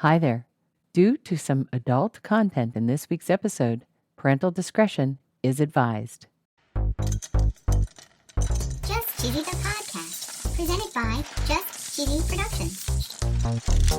Hi there. Due to some adult content in this week's episode, parental discretion is advised. Just Cheesy the Podcast, presented by Just Cheesy Productions.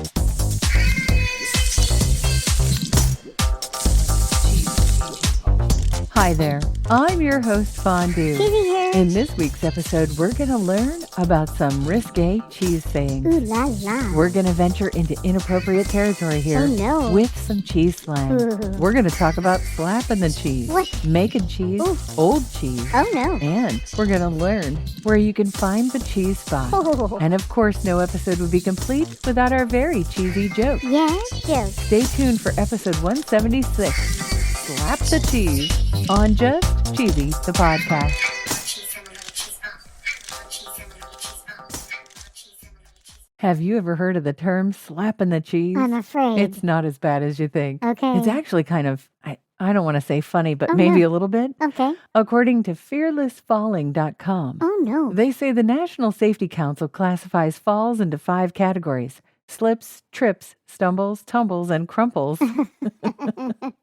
Hi there. I'm your host, Fondue. Cheesy here. In this week's episode, we're going to learn about some risque cheese sayings. Ooh la la. We're going to venture into inappropriate territory here Oh no. with some cheese slang. Ooh. We're going to talk about slapping the cheese, What? making cheese, Ooh. old cheese, Oh no. and we're going to learn where you can find the cheese spot. Oh. And of course, no episode would be complete without our very cheesy joke. Yes, joke. Stay tuned for episode 176. Slap the cheese on Just Cheesy, the podcast. Have you ever heard of the term slapping the cheese? I'm afraid. It's not as bad as you think. Okay. It's actually kind of, I don't want to say funny, but Oh, maybe no. a little bit. Okay. According to fearlessfalling.com, Oh no. they say the National Safety Council classifies falls into 5 categories: slips, trips, stumbles, tumbles, and crumples.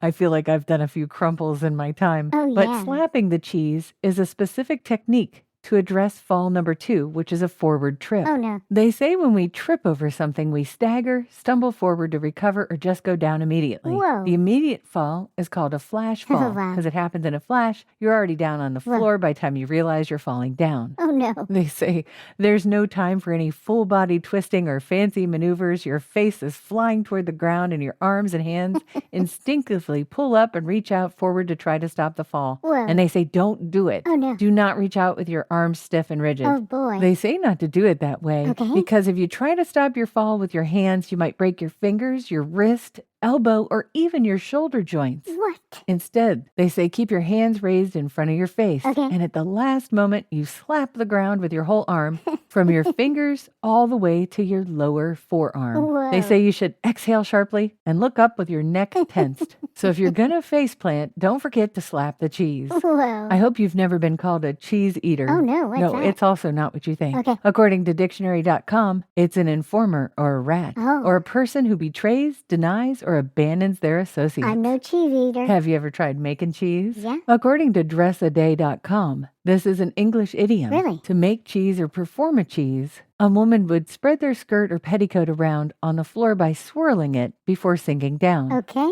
I feel like I've done a few crumples in my time. Oh, But yeah. slapping the cheese is a specific technique to address fall number 2, which is a forward trip. Oh no. They say when we trip over something, we stagger, stumble forward to recover, or just go down immediately. Whoa. The immediate fall is called a flash fall Wow. because it happens in a flash. You're already down on the Whoa. floor by the time you realize you're falling down. Oh no. They say there's no time for any full body twisting or fancy maneuvers. Your face is flying toward the ground and your arms and hands instinctively pull up and reach out forward to try to stop the fall. Whoa. And they say don't do it. Oh no. Do not reach out with your arms stiff and rigid. Oh boy. They say not to do it that way Okay. because if you try to stop your fall with your hands, you might break your fingers, your wrist, elbow, or even your shoulder joints. What? Instead, they say keep your hands raised in front of your face. Okay. And at the last moment, you slap the ground with your whole arm from your fingers all the way to your lower forearm. Whoa. They say you should exhale sharply and look up with your neck tensed. So if you're going to face plant, don't forget to slap the cheese. Whoa. I hope you've never been called a cheese eater. Oh no. What's No, that? it's also not what you think. Okay. According to dictionary.com, it's an informer or a rat, Oh. or a person who betrays, denies, or abandons their associates. I'm no cheese eater. Have you ever tried making cheese? Yeah. According to dressaday.com, this is an English idiom. Really? To make cheese or perform a cheese, a woman would spread their skirt or petticoat around on the floor by swirling it before sinking down. Okay.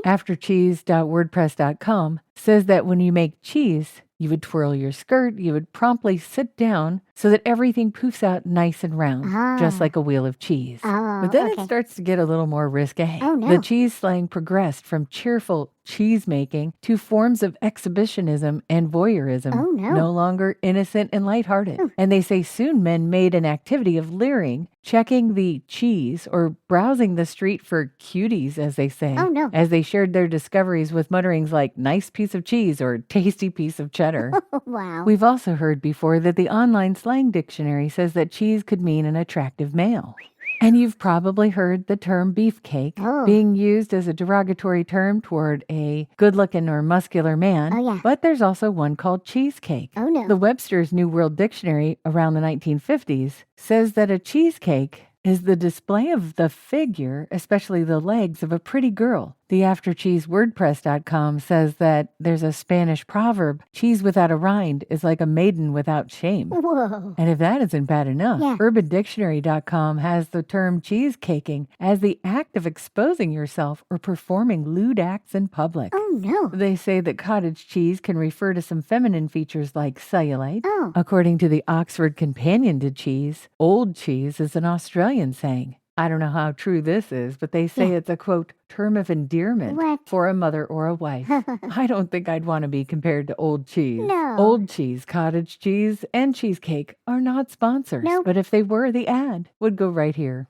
Aftercheese.wordpress.com says that when you make cheese, you would twirl your skirt, you would promptly sit down so that everything poofs out nice and round, just Ah. like a wheel of cheese. Oh, But then okay. it starts to get a little more risque. Oh, no. The cheese slang progressed from cheerful cheese making to forms of exhibitionism and voyeurism. Oh, no. No longer innocent and lighthearted. And they say soon men made an activity of leering, checking the cheese, or browsing the street for cuties, as they say. Oh, no. As they shared their discoveries with mutterings like nice piece of cheese or tasty piece of cheddar. Wow. We've also heard before that the online slang dictionary says that cheese could mean an attractive male. And you've probably heard the term beefcake Oh. being used as a derogatory term toward a good-looking or muscular man. Oh, yeah. But there's also one called cheesecake. Oh, no. The Webster's New World Dictionary around the 1950s says that a cheesecake is the display of the figure, especially the legs, of a pretty girl. The AfterCheeseWordPress.com says that there's a Spanish proverb, cheese without a rind is like a maiden without shame. Whoa. And if that isn't bad enough, Yeah. UrbanDictionary.com has the term cheesecaking as the act of exposing yourself or performing lewd acts in public. Oh no. They say that cottage cheese can refer to some feminine features like cellulite. Oh. According to the Oxford Companion to Cheese, old cheese is an Australian saying. I don't know how true this is, but they say Yeah. it's a, quote, term of endearment What? for a mother or a wife. I don't think I'd want to be compared to old cheese. No. Old cheese, cottage cheese, and cheesecake are not sponsors. Nope. But if they were, the ad would go right here.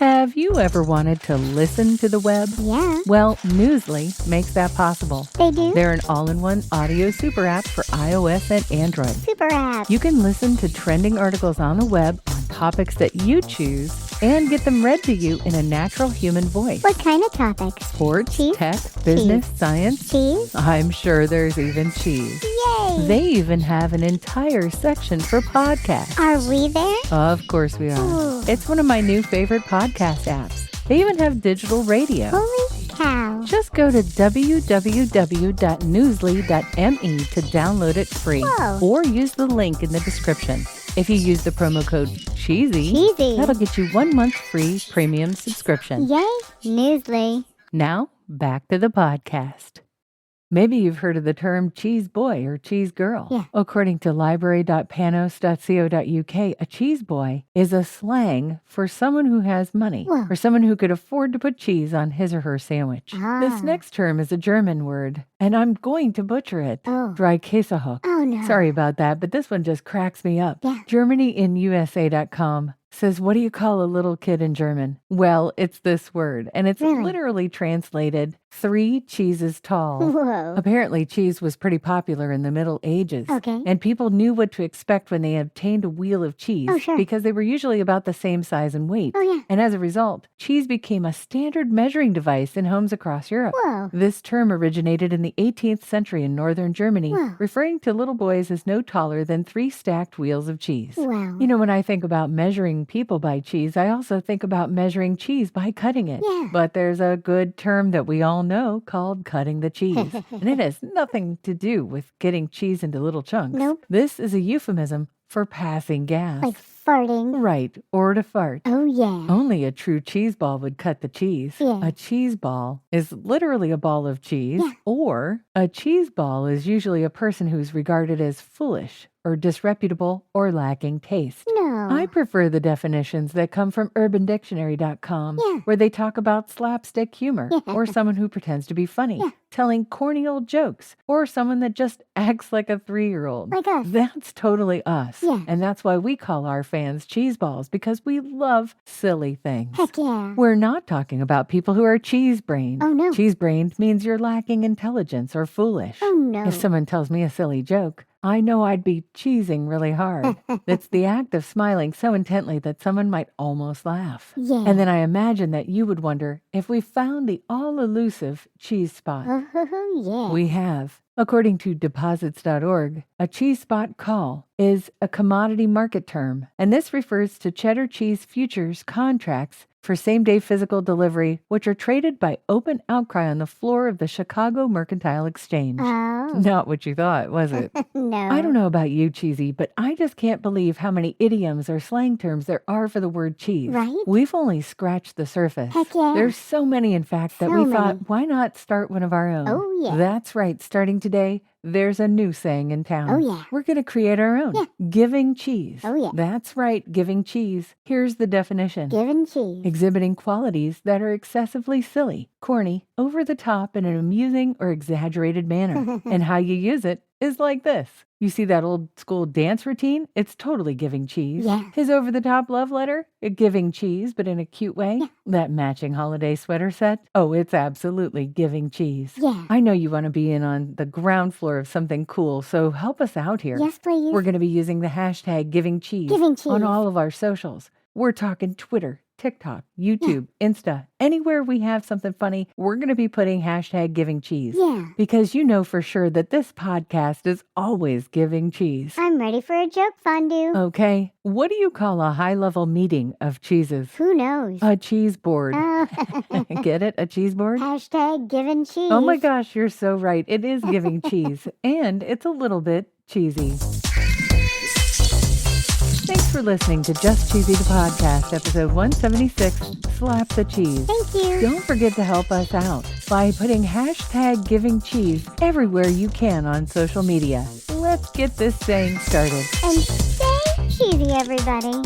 Have you ever wanted to listen to the web? Yeah. Well, Newsly makes that possible. They do. They're an all-in-one audio super app for iOS and Android. Super app. You can listen to trending articles on the web on topics that you choose and get them read to you in a natural human voice. What kind of topics? Sports, Cheese? tech, business, science. Cheese? I'm sure there's even cheese. Yay! They even have an entire section for podcasts. Are we there? Of course we are. Ooh. It's one of my new favorite podcast apps. They even have digital radio. Holy cow. Just go to www.newsly.me to download it free. Whoa. Or use the link in the description. If you use the promo code CHEESY, that'll get you 1 month free premium subscription. Yay, Newsly. Now, back to the podcast. Maybe you've heard of the term cheese boy or cheese girl. Yeah. According to library.panos.co.uk, a cheese boy is a slang for someone who has money Whoa. or someone who could afford to put cheese on his or her sandwich. This next term is a German word, and I'm going to butcher it. Oh. Dreikasehoch. Oh, no. Sorry about that, but this one just cracks me up. Yeah. GermanyInUSA.com says, what do you call a little kid in German? Well, it's this word, and it's Really? literally translated 3 cheeses tall. Whoa. Apparently, cheese was pretty popular in the Middle Ages. Okay. And people knew what to expect when they obtained a wheel of cheese. Oh, sure. Because they were usually about the same size and weight. Oh, yeah. And as a result, cheese became a standard measuring device in homes across Europe. Whoa. This term originated in the 18th century in northern Germany, Wow. referring to little boys as no taller than 3 stacked wheels of cheese. Wow. You know, when I think about measuring people by cheese, I also think about measuring cheese by cutting it. Yeah. But there's a good term that we all know called cutting the cheese. And it has nothing to do with getting cheese into little chunks. Nope. This is a euphemism for passing gas. Like farting. Right, or to fart. Oh, yeah. Only a true cheese ball would cut the cheese. Yeah. A cheese ball is literally a ball of cheese, Yeah. or a cheese ball is usually a person who's regarded as foolish or disreputable or lacking taste. No. I prefer the definitions that come from urbandictionary.com, Yeah. where they talk about slapstick humor, Yeah. or someone who pretends to be funny, Yeah. telling corny old jokes, or someone that just acts like a 3-year-old. Like us. That's totally us. Yeah. And that's why we call our fans cheese balls, because we love silly things. Heck yeah. We're not talking about people who are cheese-brained. Oh, no. Cheese-brained means you're lacking intelligence or foolish. Oh, no. If someone tells me a silly joke, I know I'd be cheesing really hard. It's the act of smiling so intently that someone might almost laugh. Yeah. And then I imagine that you would wonder if we found the all-elusive cheese spot. Oh, yeah. We have. According to deposits.org, a cheese spot call is a commodity market term, and this refers to cheddar cheese futures contracts for same-day physical delivery, which are traded by open outcry on the floor of the Chicago Mercantile Exchange. Oh. Not what you thought, was it? No. I don't know about you, Cheesy, but I just can't believe how many idioms or slang terms there are for the word cheese. Right? We've only scratched the surface. Heck yeah. There's so many, in fact, that So we many. thought, why not start one of our own? Oh, yeah. That's right. Starting today, there's a new saying in town. Oh, yeah. We're going to create our own. Yeah. Giving cheese. Oh, yeah. That's right, giving cheese. Here's the definition. Given cheese. Exhibiting qualities that are excessively silly, corny, over the top in an amusing or exaggerated manner. And how you use it is like this. You see that old school dance routine? It's totally giving cheese. Yeah. His over-the-top love letter? Giving cheese, but in a cute way. Yeah. That matching holiday sweater set? Oh, it's absolutely giving cheese. Yeah. I know you want to be in on the ground floor of something cool, so help us out here. Yes, please. We're going to be using the hashtag Giving Cheese Giving cheese. on all of our socials. We're talking Twitter, TikTok, YouTube, Insta, anywhere we have something funny, we're going to be putting hashtag Giving Cheese. Yeah. Because you know for sure that this podcast is always giving cheese. I'm ready for a joke, Fondue. Okay, what do you call a high-level meeting of cheeses? Who knows? A cheese board. Oh. Get it? A cheese board? Hashtag given cheese. Oh my gosh, you're so right. It is giving cheese, and it's a little bit cheesy. Thanks for listening to Just Cheesy the Podcast, episode 176, Slap the Cheese. Thank you. Don't forget to help us out by putting hashtag Giving Cheese everywhere you can on social media. Let's get this saying started. And stay cheesy, everybody.